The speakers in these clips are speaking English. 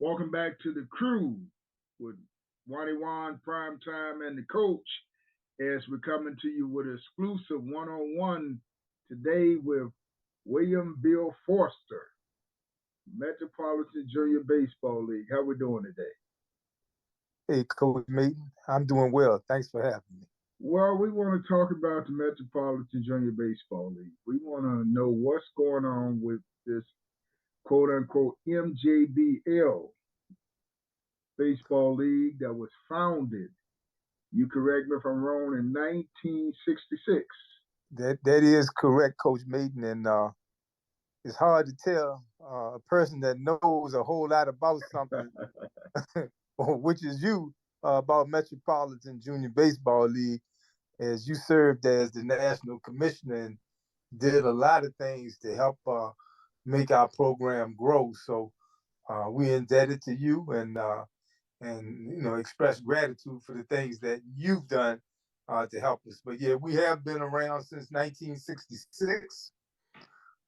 Welcome back to the crew with Wani Wan, Prime Time, and the coach as we're coming to you with an exclusive one-on-one today with William Bill Forrester, Metropolitan Junior Baseball League. How we doing today? Hey, Coach Mayden, I'm doing well. Thanks for having me. Well, we want to talk about the Metropolitan Junior Baseball League. We want to know what's going on with this quote unquote MJBL baseball league that was founded, you correct me if I'm wrong, in 1966. That is correct, Coach Mayden, and it's hard to tell a person that knows a whole lot about something, which is you, about Metropolitan Junior Baseball League, as you served as the national commissioner and did a lot of things to help make our program grow. So we're indebted to you, and express gratitude for the things that you've done to help us. But yeah, we have been around since 1966.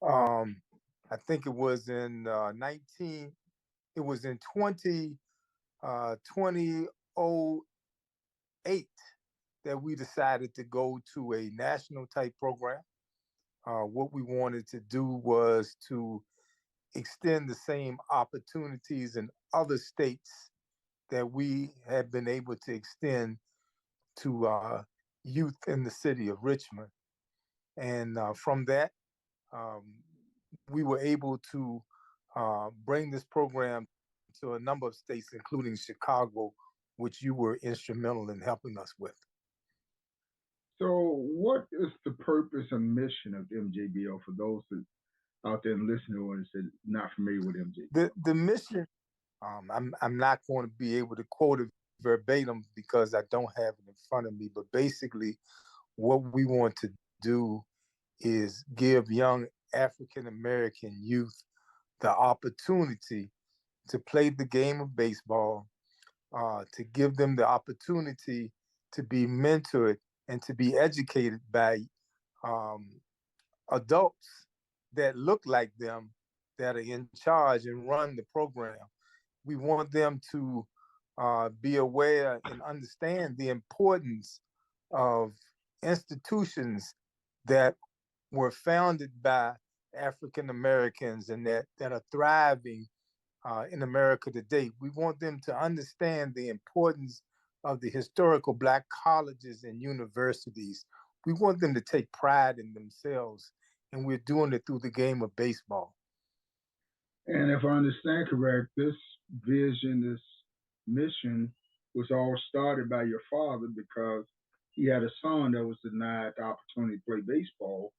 Um, I think it was in 19. It was in 2008 that we decided to go to a national type program. What we wanted to do was to extend the same opportunities in other states that we have been able to extend to youth in the city of Richmond. And from that, um, we were able to bring this program to a number of states, including Chicago, which you were instrumental in helping us with. So, what is the purpose and mission of MJBL for those that out there and listening or that not familiar with The mission, I'm not going to be able to quote it verbatim because I don't have it in front of me, but basically, what we want to do is give young African American youth the opportunity to play the game of baseball, to give them the opportunity to be mentored and to be educated by um, adults that look like them, that are in charge and run the program. We want them to be aware and understand the importance of institutions that were founded by African Americans and that are thriving in America today. We want them to understand the importance of the historical Black colleges and universities. We want them to take pride in themselves, and we're doing it through the game of baseball. And if I understand correct, this vision, this mission was all started by your father because he had a son that was denied the opportunity to play baseball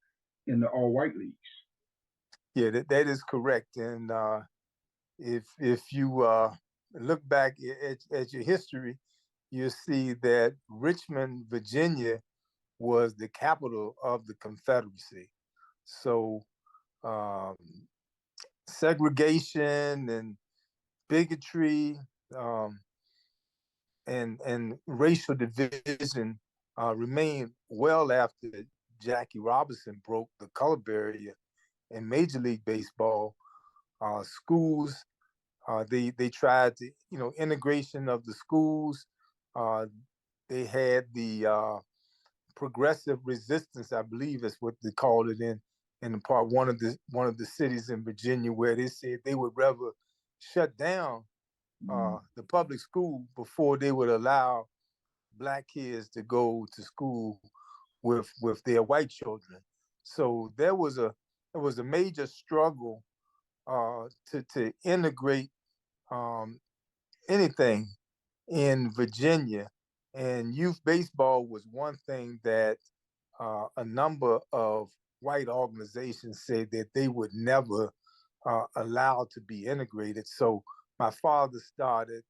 in the all white leagues. Yeah, that is correct. And if you look back at your history, you'll see that Richmond, Virginia, was the capital of the Confederacy. So um, segregation and bigotry um, and racial division remained well after Jackie Robinson broke the color barrier in Major League Baseball. Schools, they tried to, integration of the schools. Uh, they had the progressive resistance, I believe is what they called it in part one of the cities in Virginia, where they said they would rather shut down the public school before they would allow Black kids to go to school with their white children. So there was a major struggle to integrate um, anything in Virginia, and youth baseball was one thing that a number of white organizations said that they would never allow to be integrated. So my father started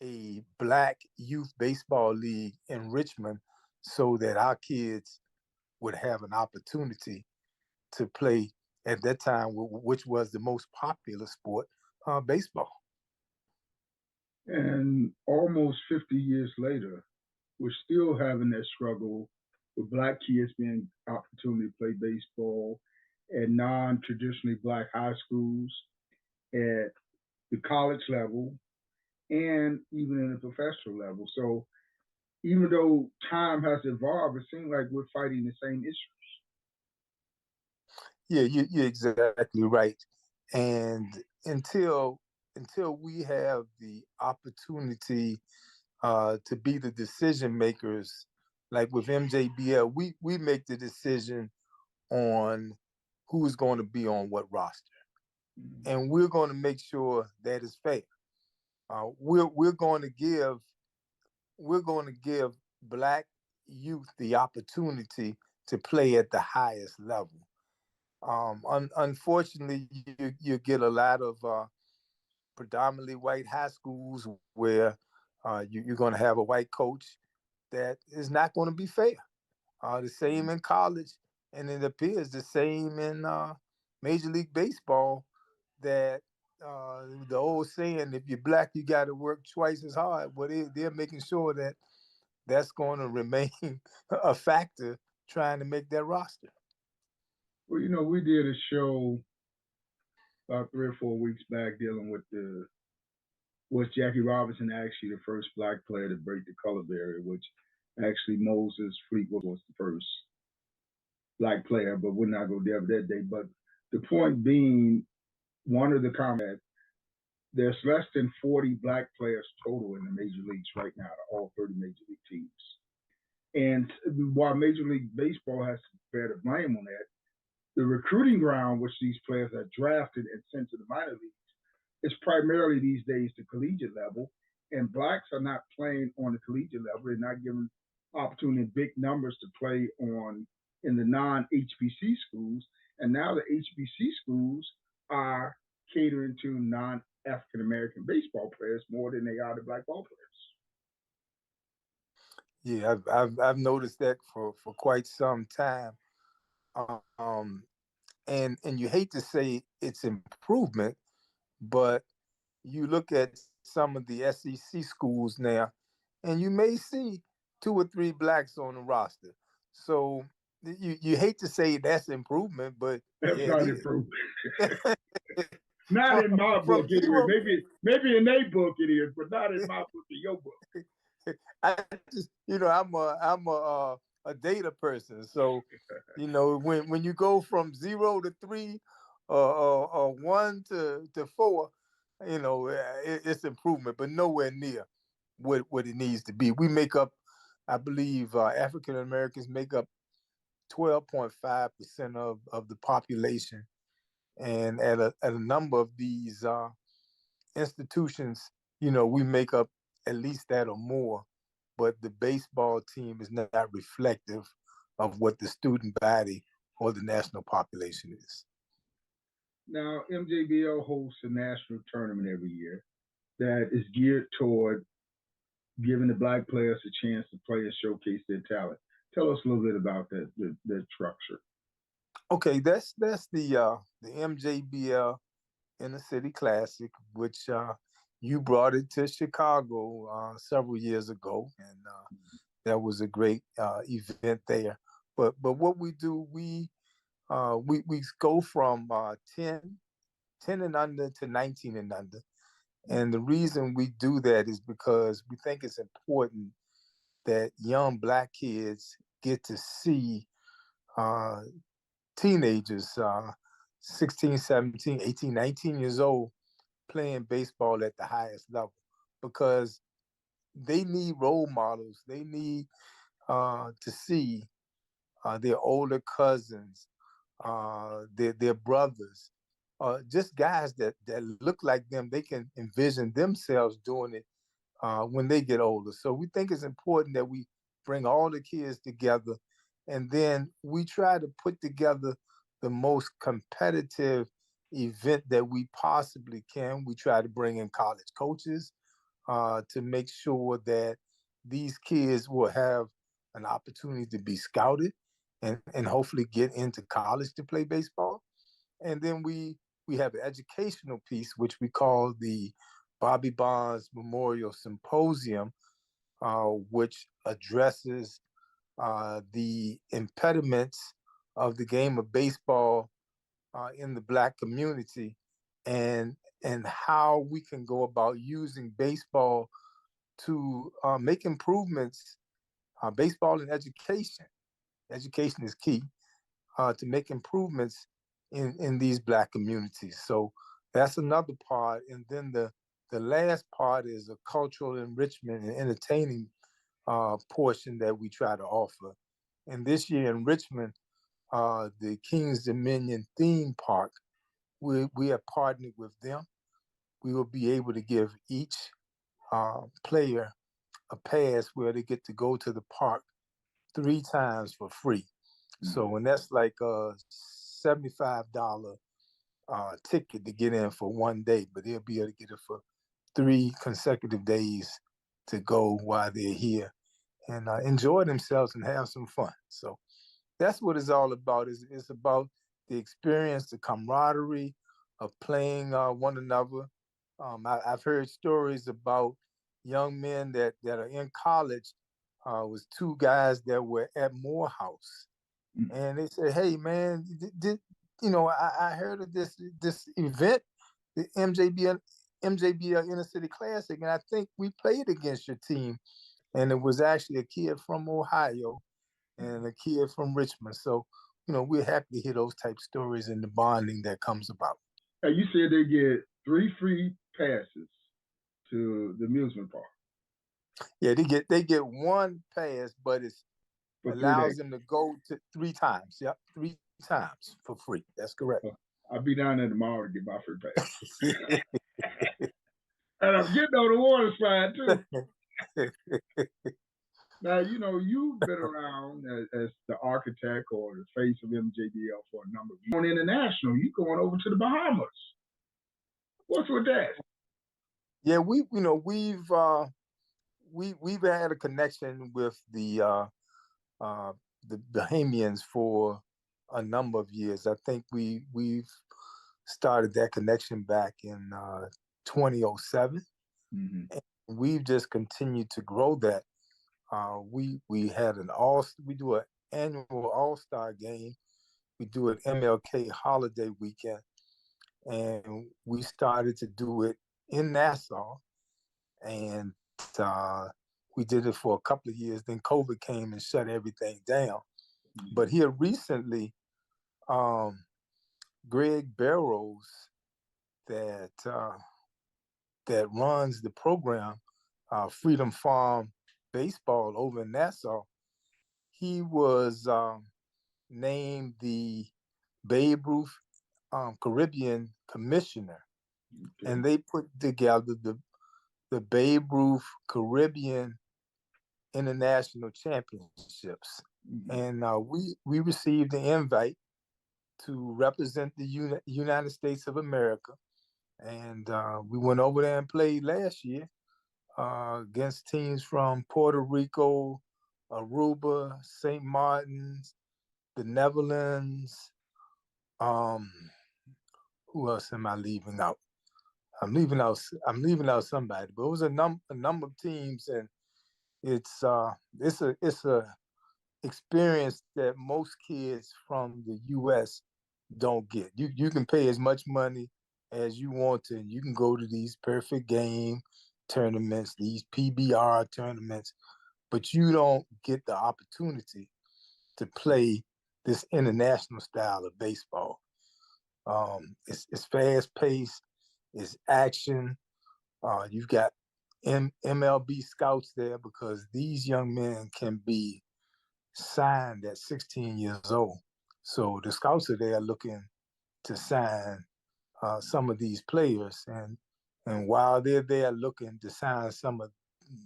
a Black youth baseball league in Richmond so that our kids would have an opportunity to play at that time, which was the most popular sport, baseball. And almost 50 years later, we're still having that struggle with black kids being opportunity to play baseball at non-traditionally black high schools, at the college level, and even in the professional level. So even though time has evolved, it seems like we're fighting the same issues. Yeah, you're exactly right. And until we have the opportunity to be the decision makers, like with MJBL, we make the decision on who's going to be on what roster, and we're going to make sure that is fair. We're going to give Black youth the opportunity to play at the highest level. Unfortunately, you get a lot of predominantly white high schools where you're going to have a white coach that is not going to be fair. The same in college, and it appears the same in Major League Baseball. That the old saying, "If you're Black, you got to work twice as hard." Well, they're making sure that that's going to remain a factor trying to make that roster. Well, we did a show about 3 or 4 weeks back dealing with was Jackie Robinson actually the first Black player to break the color barrier, which actually Moses Fleetwood was the first Black player, but we're not going to delve that day. But the point being, one of the comments, there's less than 40 Black players total in the major leagues right now, all 30 major league teams. And while Major League Baseball has to bear the blame on that, the recruiting ground which these players are drafted and sent to the minor leagues is primarily these days the collegiate level. And Blacks are not playing on the collegiate level. They're not given opportunity in big numbers to play on in the non-HBC schools. And now the HBC schools are catering to non-African American baseball players more than they are the Black ball players. Yeah, I've noticed that for quite some time. And you hate to say it's improvement, but you look at some of the SEC schools now, and you may see 2 or 3 Blacks on the roster. So you hate to say that's improvement, but that's yeah, it not is. improvement. Not in my book, From anyway. zero, Maybe in their book it is, but not in my book, in your book. I just, I'm a data person. So, when you go from 0 to 3, or 1 to 4, it's improvement, but nowhere near what it needs to be. We make up, I believe, African Americans make up 12.5% of the population, and at a number of these institutions, we make up at least that or more, but the baseball team is not reflective of what the student body or the national population is. Now, MJBL hosts a national tournament every year that is geared toward giving the Black players a chance to play and showcase their talent. Tell us a little bit about that structure. Okay, that's the MJBL Inner City Classic, which you brought it to Chicago several years ago, and that was a great event there. But what we do, we go from 10 and under to 19 and under. And the reason we do that is because we think it's important that young Black kids get to see teenagers, 16, 17, 18, 19 years old, playing baseball at the highest level, because they need role models. They need to see their older cousins, their brothers, just guys that look like them. They can envision themselves doing it when they get older. So we think it's important that we bring all the kids together, and then we try to put together the most competitive event that we possibly can. We try to bring in college coaches to make sure that these kids will have an opportunity to be scouted and hopefully get into college to play baseball. And then we have an educational piece, which we call the Bobby Bonds Memorial Symposium, which addresses the impediments of the game of baseball in the Black community, and how we can go about using baseball to make improvements. Baseball and education. Education is key to make improvements in these Black communities. So that's another part. And then the last part is a cultural enrichment and entertaining portion that we try to offer. And this year in Richmond, the King's Dominion theme park, we have partnered with them. We will be able to give each player a pass where they get to go to the park 3 times for free. So, and that's like a $75 ticket to get in for one day, but they'll be able to get it for 3 consecutive days to go while they're here and enjoy themselves and have some fun. So that's what it's all about. It's about the experience, the camaraderie of playing one another. I've heard stories about young men that are in college. Was 2 guys that were at Morehouse, and they said, "Hey, man, I heard of this event, the MJBL Inner City Classic, and I think we played against your team, and it was actually a kid from Ohio and a kid from Richmond. So, we're happy to hear those type stories and the bonding that comes about." You said they get 3 free passes to the amusement park. Yeah, they get 1 pass, but it allows them to go to 3 times. Yep, 3 times for free. That's correct. I'll be down there tomorrow to get my free pass. And I'm getting on the water slide too. Now, you've been around as the architect or the face of MJBL for a number of years. Going international, you're going over to the Bahamas. What's with that? Yeah, we've had a connection with the Bahamians for a number of years. I think we've started that connection back in 2007. Mm-hmm. And we've just continued to grow that. We had we do an annual All-Star game. We do an MLK holiday weekend, and we started to do it in Nassau, and we did it for a couple of years. Then COVID came and shut everything down. Mm-hmm. But here recently, Greg Barrows, that runs the program, Freedom Farm Baseball over in Nassau, he was named the Babe Ruth Caribbean Commissioner. Okay. And they put together the Babe Ruth Caribbean International Championships. Mm-hmm. And we received the invite to represent the United States of America. And we went over there and played last year against teams from Puerto Rico, Aruba, St. Martin's, the Netherlands. Who else am I leaving out? I'm leaving out somebody, but it was a number of teams, and it's a experience that most kids from the U.S. don't get. You can pay as much money as you want to, and you can go to these perfect game tournaments, these PBR tournaments, but you don't get the opportunity to play this international style of baseball. It's fast paced, it's action. You've got MLB scouts there because these young men can be signed at 16 years old. So the scouts are there looking to sign some of these players, and while they're there looking to sign some of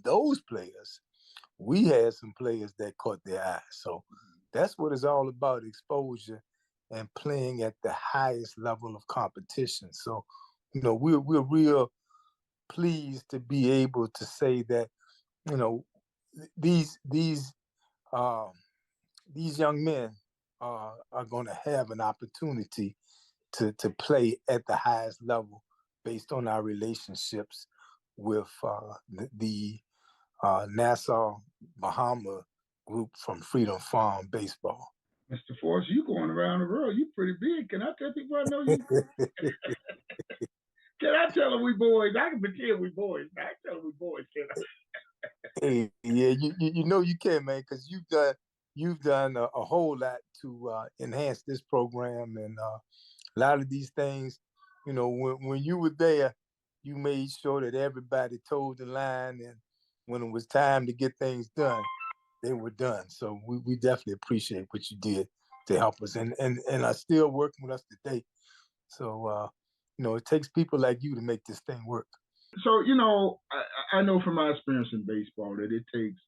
those players, we had some players that caught their eye. So that's what it's all about: exposure and playing at the highest level of competition. So, we're real pleased to be able to say that, these young men are going to have an opportunity to play at the highest level based on our relationships with the Nassau Bahama group from Freedom Farm Baseball. Mr. Forrester, you going around the world. You pretty big. Can I tell people I know you? Can I tell them we boys? I can pretend we boys. I can tell them we boys. Can I? Hey, yeah, you know you can, man, because you've done a whole lot to enhance this program, and a lot of these things. You know, when you were there, you made sure that everybody toed the line, and when it was time to get things done, they were done. So we definitely appreciate what you did to help us, and are still working with us today. So you know, it takes people like you to make this thing work. So, I know from my experience in baseball that it takes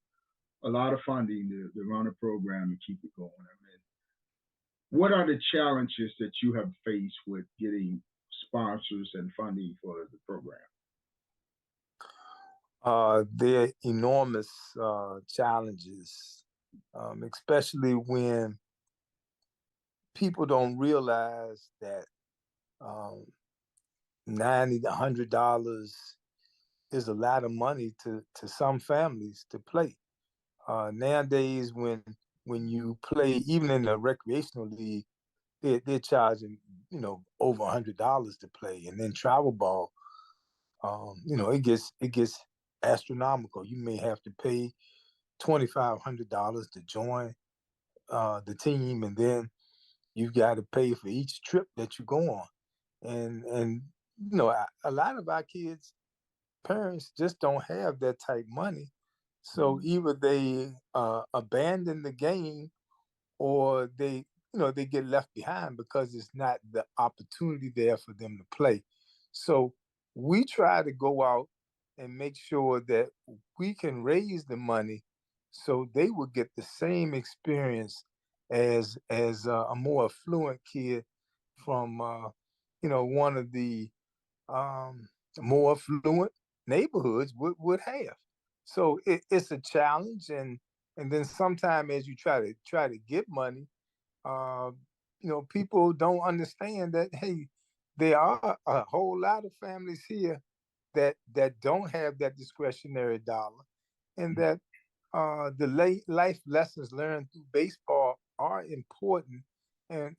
a lot of funding to run a program and keep it going. I mean, what are the challenges that you have faced with getting sponsors and funding for the program? There are enormous challenges, especially when people don't realize that um, $90, $100 is a lot of money to some families to play. Nowadays, when you play, even in the recreational league, they're charging over $100 to play, and then travel ball, it gets astronomical. You may have to pay $2,500 to join the team, and then you've got to pay for each trip that you go on. And a lot of our kids' parents just don't have that type money, so either they abandon the game or they get left behind because it's not the opportunity there for them to play. So we try to go out and make sure that we can raise the money so they will get the same experience as a more affluent kid from one of the um, more affluent neighborhoods would have. So it's a challenge, and then sometime as you try to get money, uh, people don't understand that, hey, there are a whole lot of families here that don't have that discretionary dollar, and that the life lessons learned through baseball are important, and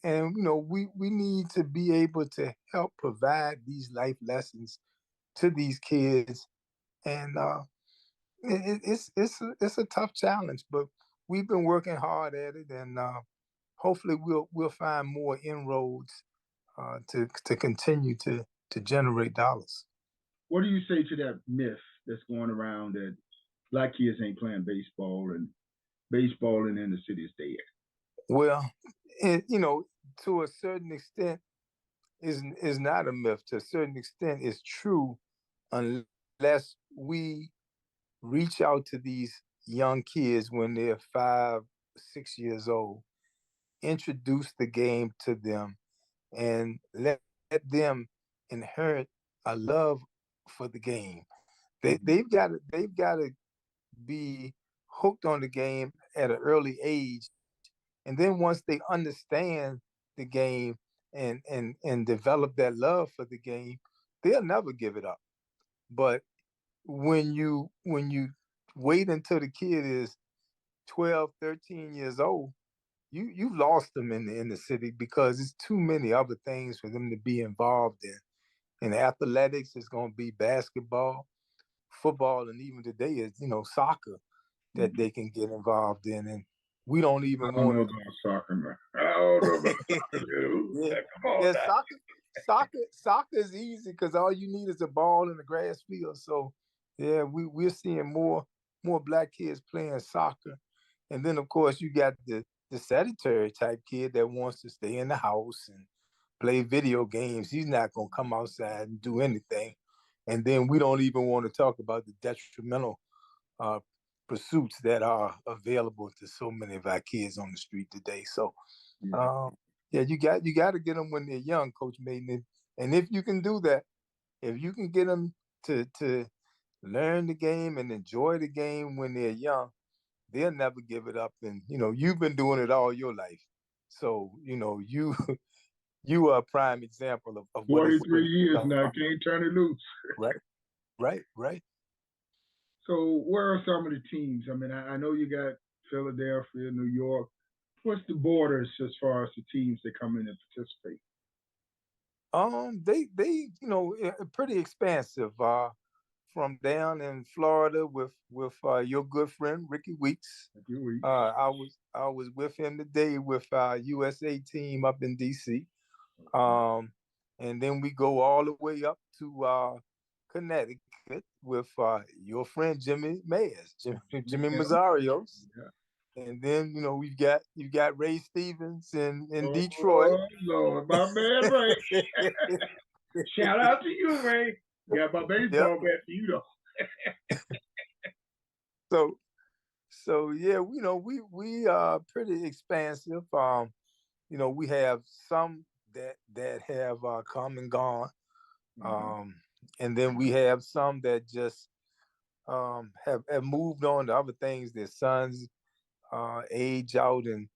we need to be able to help provide these life lessons to these kids, and it's a tough challenge, but we've been working hard at it, and hopefully we'll find more inroads to continue to generate dollars. What do you say to that myth that's going around that black kids ain't playing baseball and baseball in the inner city is dead? Well, to a certain extent, is not a myth. To a certain extent, it's true, unless we reach out to these young kids when they're 5, 6 years old, introduce the game to them, and let them inherit a love for the game. They've got to be hooked on the game at an early age, and then once they understand the game and develop that love for the game, they'll never give it up. But when you wait until the kid is 12, 13 years old, you've lost them in the city, because it's too many other things for them to be involved in. In athletics, it's going to be basketball, football, and even today is soccer that they can get involved in, and we don't I even don't want know to. about soccer, man. I don't know about soccer, dude. Yeah, Come on yeah. now. Soccer is easy because all you need is a ball and a grass field. So yeah, we're seeing more black kids playing soccer, and then of course you got the sedentary type kid that wants to stay in the house and play video games. He's not gonna come outside and do anything. And then we don't even want to talk about the detrimental uh, pursuits that are available to so many of our kids on the street today. So Yeah. um, yeah, you got to get them when they're young, Coach Mayden. And if you can do that, if you can get them to learn the game and enjoy the game when they're young, they'll never give it up. And you've been doing it all your life, so you are a prime example of what it's 43 years done. now, can't turn it loose. Right, right. So, where are some of the teams? I mean, I know you got Philadelphia, New York. What's the borders as far as the teams that come in and participate? Pretty expansive. From down in Florida with your good friend Ricky Weeks. A few weeks. I was with him today with our USA team up in DC. And then we go all the way up to Connecticut with your friend Jimmy Mayers, Jimmy Yeah. Mazzarios. Yeah. And then you've got Ray Stevens in Oh Detroit. Lord, my man Ray. Shout out to you, Ray. Got my Yep. baseball bat for you though. So yeah, we are pretty expansive. We have some that have come and gone. And then we have some that just have moved on to other things. Their sons age out and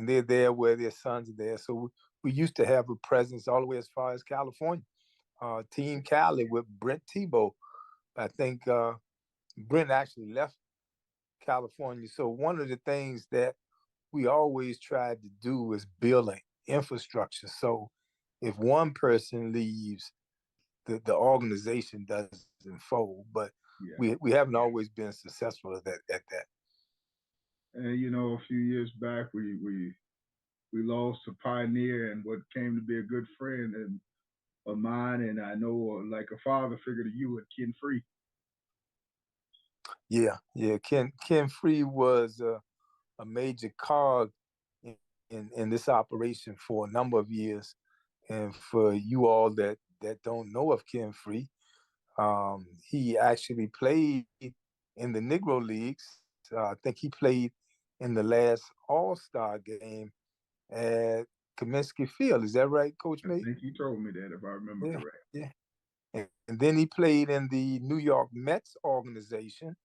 they're there where their sons are there. So we used to have a presence all the way as far as California. Team Cali with Brent Tebow. I think Brent actually left California. So one of the things that we always tried to do is build an infrastructure. So if one person leaves, the organization doesn't fold. But we haven't always been successful at that. And a few years back we lost a pioneer and what came to be a good friend of mine, and I know like a father figure to you and Ken Free. Yeah. Ken Free was a major cog in this operation for a number of years. And for you all that don't know of Ken Free, he actually played in the Negro Leagues. I think he played in the last All-Star game at Kaminsky Field. Is that right, Coach Mayden? I think you told me that if I remember correct. Yeah. And then he played in the New York Mets organization.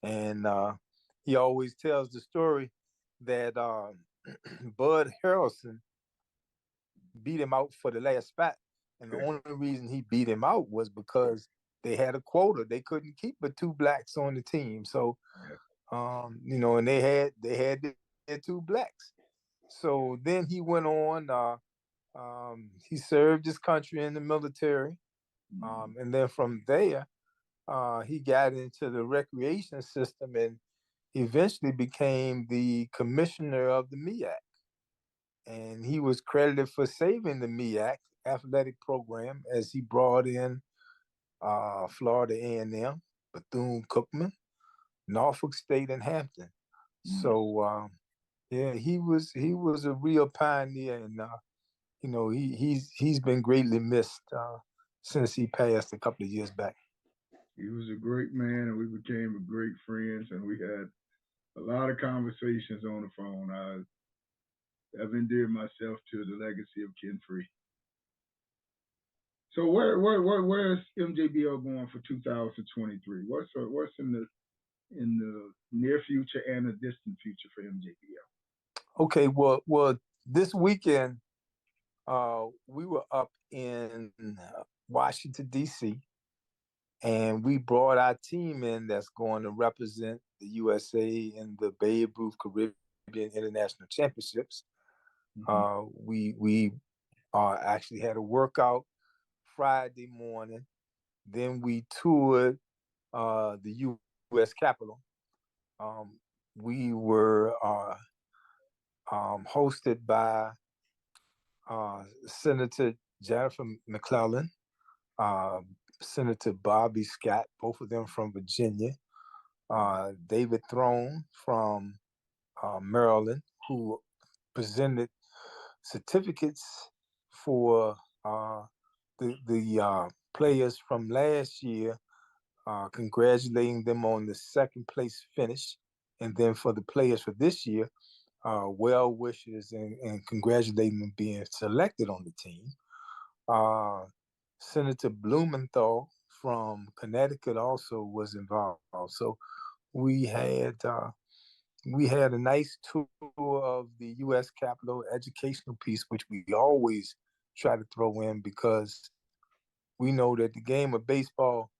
And he always tells the story that Bud Harrelson beat him out for the last spot. And the only reason he beat him out was because they had a quota. They couldn't keep but two blacks on the team. So, and they had their two blacks. So then he went on, he served his country in the military. And then from there, he got into the recreation system and eventually became the commissioner of the MEAC. And he was credited for saving the MEAC athletic program as he brought in Florida A&M, Bethune-Cookman, Norfolk State, and Hampton. So he was a real pioneer, and he's been greatly missed since he passed a couple of years back. He was a great man, and we became great friends, and we had a lot of conversations on the phone. I've endeared myself to the legacy of Ken Free. So where's MJBL going for 2023? What's in the near future and the distant future for MJBL? Okay, well, this weekend we were up in Washington D.C. and we brought our team in that's going to represent the USA in the Babe Ruth Caribbean International Championships. We actually had a workout Friday morning. Then we toured the U.S. Capitol. We were hosted by Senator Jennifer McClellan, Senator Bobby Scott, both of them from Virginia, David Throne from Maryland, who presented certificates for the players from last year, congratulating them on the second place finish. And then for the players for this year, well wishes and congratulating them being selected on the team. Senator Blumenthal from Connecticut also was involved. So we had a nice tour of the U.S. Capitol educational piece, which we always try to throw in because we know that the game of baseball,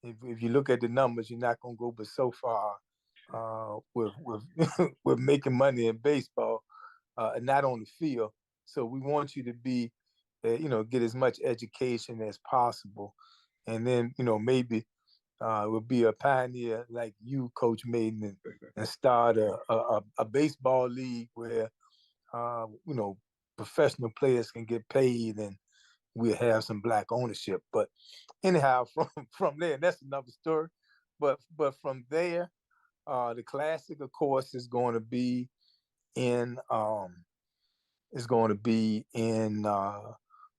if you look at the numbers, you're not going to go but so far with with making money in baseball. not on the field. So we want you to be, get as much education as possible, and then maybe will be a pioneer like you, Coach Mayden, and start a baseball league where professional players can get paid and we'll have some black ownership. But anyhow, from there, that's another story. But from there, the classic, of course, is going to be in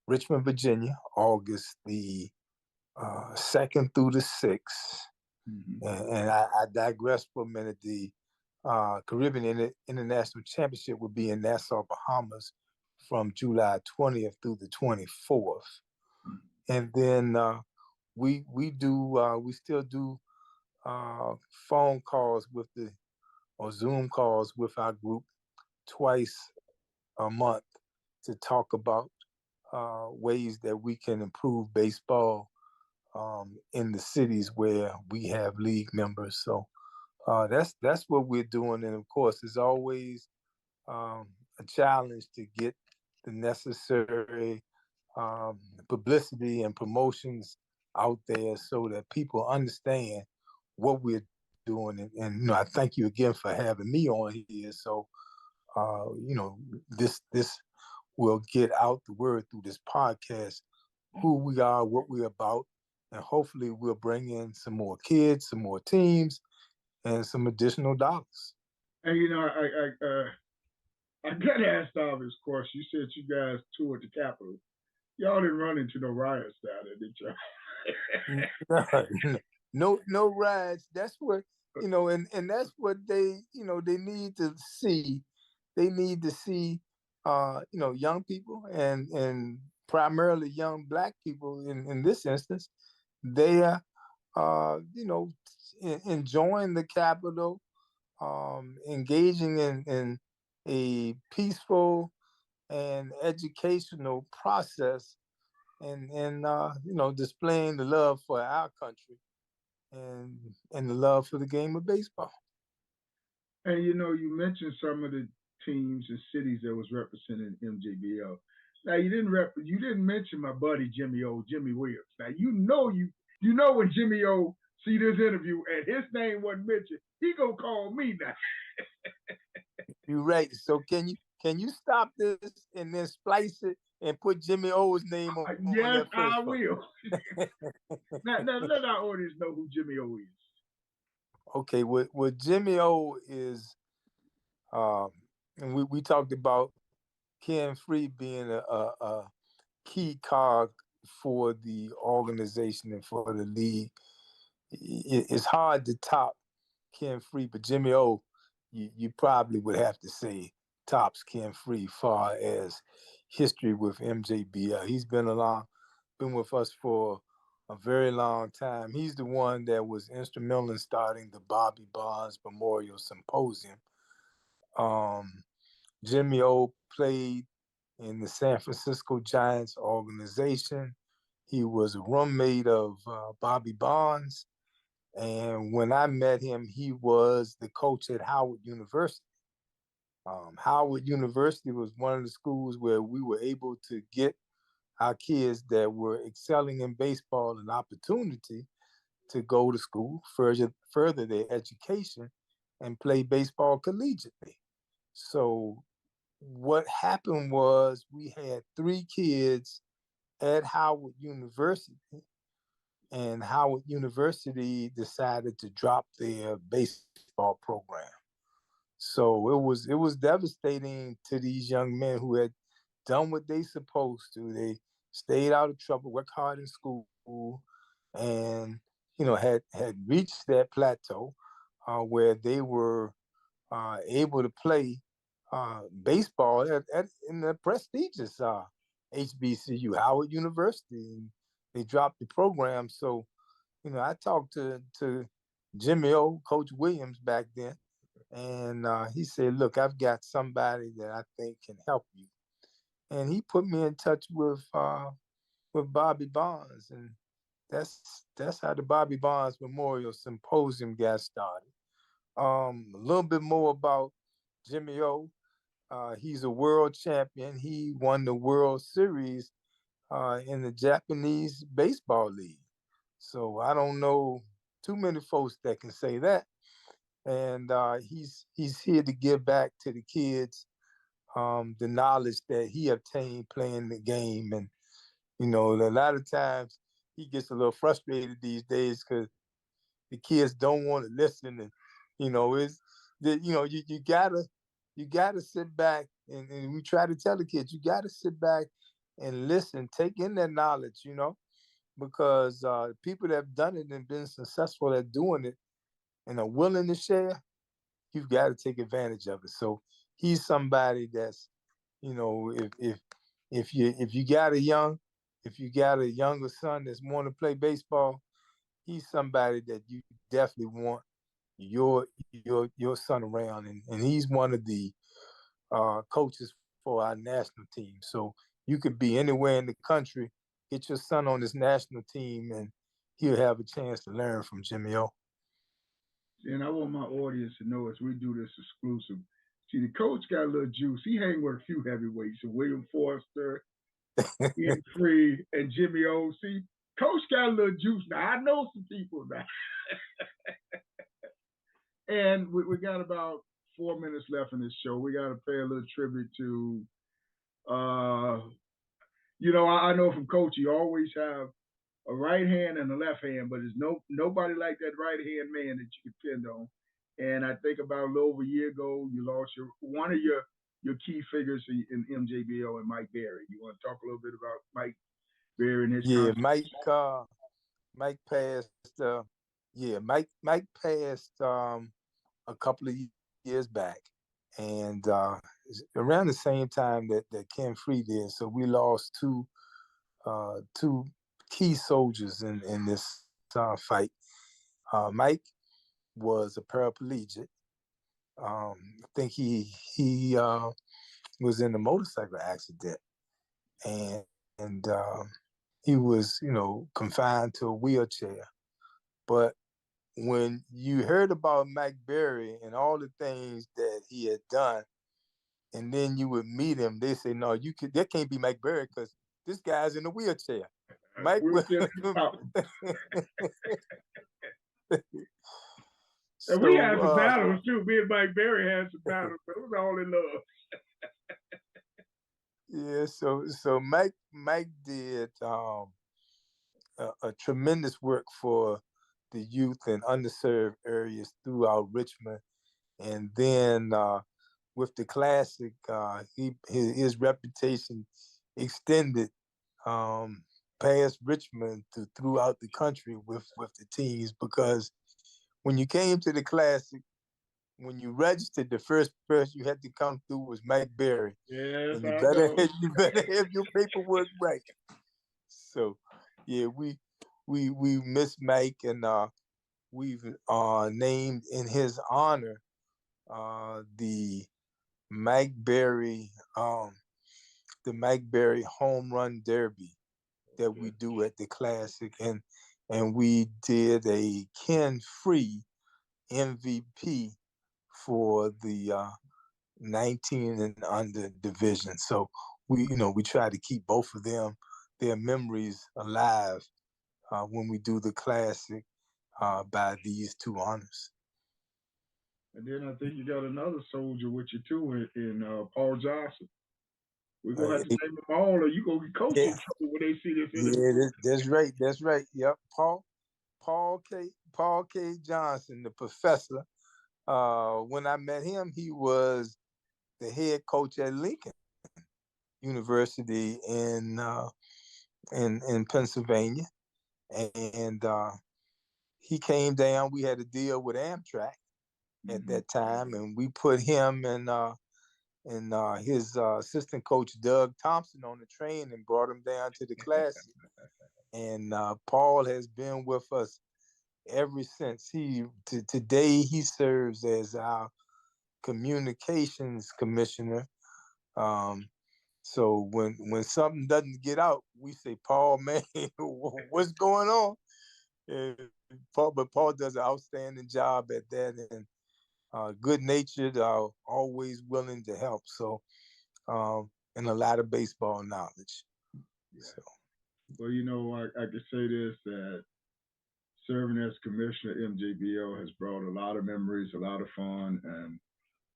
Richmond, Virginia, August the 2nd through the 6th. Mm-hmm. And I digress for a minute. The Caribbean International Championship will be in Nassau, Bahamas, from July 20th through the 24th. Mm-hmm. And then we still do phone calls or Zoom calls with our group twice a month to talk about ways that we can improve baseball in the cities where we have league members. So that's what we're doing. And of course, it's always a challenge to get the necessary publicity and promotions out there so that people understand what we're doing. And I thank you again for having me on here. So this will get out the word through this podcast, who we are, what we're about, and hopefully we'll bring in some more kids, some more teams, and some additional dollars. And I got asked obvious course. You said you guys toured the Capitol. Y'all didn't run into no riots down there, did y'all? No rides. That's what and that's what they need to see. They need to see young people and primarily young Black people in this instance. They are enjoying the Capitol, engaging in a peaceful and educational process, and displaying the love for our country and the love for the game of baseball. And you mentioned some of the teams and cities that was represented in MJBL. Now you didn't mention my buddy Jimmy Williams. Now you know when Jimmy O see this interview and his name wasn't mentioned, he gonna call me now. You're right. So can you stop this and then splice it and put Jimmy O's name on yes, there first? I will. now let our audience know who Jimmy O is. Okay, what Jimmy O is, and we talked about Ken Free being a key cog for the organization and for the league. It's hard to top Ken Free, but Jimmy O, you probably would have to say tops Ken Free far as history with MJBL. He's been with us for a very long time. He's the one that was instrumental in starting the Bobby Bonds Memorial Symposium. Jimmy O played in the San Francisco Giants organization. He was a roommate of Bobby Bonds. And when I met him, he was the coach at Howard University. Howard University was one of the schools where we were able to get our kids that were excelling in baseball an opportunity to go to school, further their education, and play baseball collegiately. So what happened was we had 3 kids at Howard University, and Howard University decided to drop their baseball program. So it was devastating to these young men who had done what they supposed to. They stayed out of trouble, worked hard in school, and had reached that plateau where they were able to play baseball in the prestigious HBCU, Howard University. And they dropped the program. So, I talked to Jimmy O, Coach Williams back then, and he said, "Look, I've got somebody that I think can help you." And he put me in touch with Bobby Bonds, and that's how the Bobby Bonds Memorial Symposium got started. A little bit more about Jimmy O. He's a world champion. He won the World Series in the Japanese Baseball League. So I don't know too many folks that can say that. And he's here to give back to the kids the knowledge that he obtained playing the game. And a lot of times he gets a little frustrated these days because the kids don't want to listen, and it's you gotta sit back, and we try to tell the kids you gotta sit back and listen, take in that knowledge, because people that have done it and been successful at doing it and are willing to share, you've got to take advantage of it. So he's somebody that's, if you got if you got a younger son that's want to play baseball, he's somebody that you definitely want your son around, and he's one of the coaches for our national team. So you could be anywhere in the country, get your son on this national team, and he'll have a chance to learn from Jimmy O. And I want my audience to know as we do this exclusive. See, the coach got a little juice. He hang with a few heavyweights, so William Forrester, Ian Free, and Jimmy O. See, coach got a little juice now. I know some people now. And we got about 4 minutes left in this show. We got to pay a little tribute to, I know from coach, you always have a right hand and a left hand, but there's nobody like that right hand man that you can depend on. And I think about a little over a year ago, you lost one of your key figures in MJBL and Mike Berry. You want to talk a little bit about Mike Berry and his Mike passed. Mike passed a couple of years back, and around the same time that Ken Free did. So we lost two key soldiers in this fight. Mike was a paraplegic. I think he was in a motorcycle accident, and he was confined to a wheelchair. But when you heard about Mike Berry and all the things that he had done, and then you would meet him, they say, no, that can't be Mike Berry because this guy's in a wheelchair. Mike So, and we had some battles too. Me and Mike Berry had some battles, but it was all in love. Yeah, so Mike did a tremendous work for the youth and underserved areas throughout Richmond, and then with the Classic, his reputation extended past Richmond throughout the country with the teams, because when you came to the Classic, when you registered, the first person you had to come through was Mike Berry. Yes, and you better have your paperwork right. So, yeah, we miss Mike, and we've named in his honor the Mike Berry Home Run Derby that we do at the Classic, and we did a Ken Free MVP for the 19 and under division. So we try to keep both of their memories alive when we do the Classic by these two honors. And then I think you got another soldier with you too in Paul Johnson. We're gonna have to name them all, or you gonna get coached in trouble when they see this interview. Yeah, that's right. Yep, Paul K. Johnson, the professor. When I met him, he was the head coach at Lincoln University in Pennsylvania, and he came down. We had a deal with Amtrak at that time, and we put him and his assistant coach Doug Thompson on the train and brought him down to the Classic. And Paul has been with us ever since. Today he serves as our communications commissioner. So when something doesn't get out, we say, Paul, man, what's going on? But Paul does an outstanding job at that, good-natured, always willing to help. So, and a lot of baseball knowledge. Yeah. So. Well, I could say this, that serving as commissioner at MJBL has brought a lot of memories, a lot of fun, and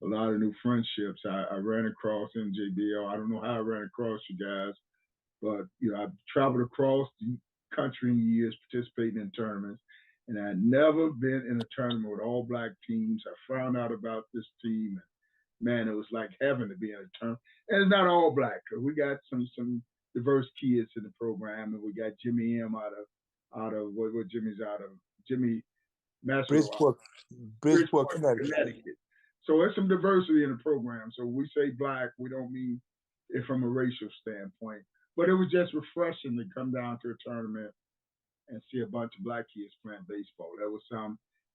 a lot of new friendships. I ran across MJBL. I don't know how I ran across you guys, but I've traveled across the country in years participating in tournaments, and I'd never been in a tournament with all black teams. I found out about this team, and man, it was like heaven to be in a tournament. And it's not all black, because we got some diverse kids in the program, and we got Jimmy M out of what Jimmy's out of, Jimmy Maslow out of Bridgeport, Connecticut. So there's some diversity in the program. So we say black, we don't mean it from a racial standpoint. But it was just refreshing to come down to a tournament and see a bunch of black kids playing baseball. That was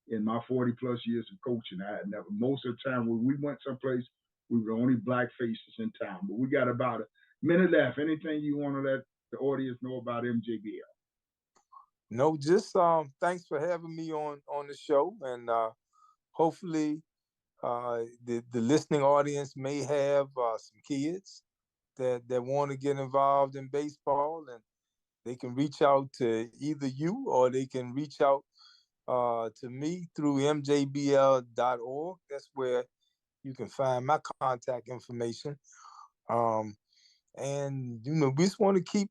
in my 40 plus years of coaching, I had never. Most of the time when we went someplace, we were the only black faces in town. But we got about a minute left. Anything you want to let the audience know about MJBL? No, just thanks for having me on the show, and hopefully the listening audience may have some kids that want to get involved in baseball, and they can reach out to either you, or they can reach out to me through mjbl.org. That's where you can find my contact information. And we just want to keep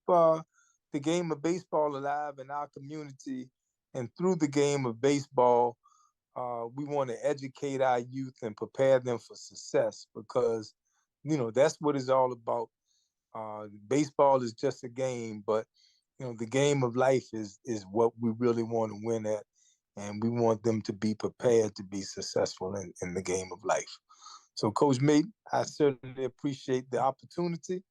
the game of baseball alive in our community, and through the game of baseball, we want to educate our youth and prepare them for success, because that's what it's all about. Baseball is just a game, but the game of life is what we really want to win at, and we want them to be prepared to be successful in the game of life. So, Coach Mayden, I certainly appreciate the opportunity.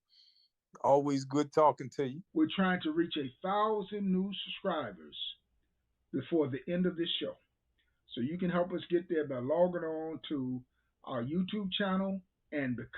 Always good talking to you. We're trying to reach 1,000 new subscribers before the end of this show. So you can help us get there by logging on to our YouTube channel and become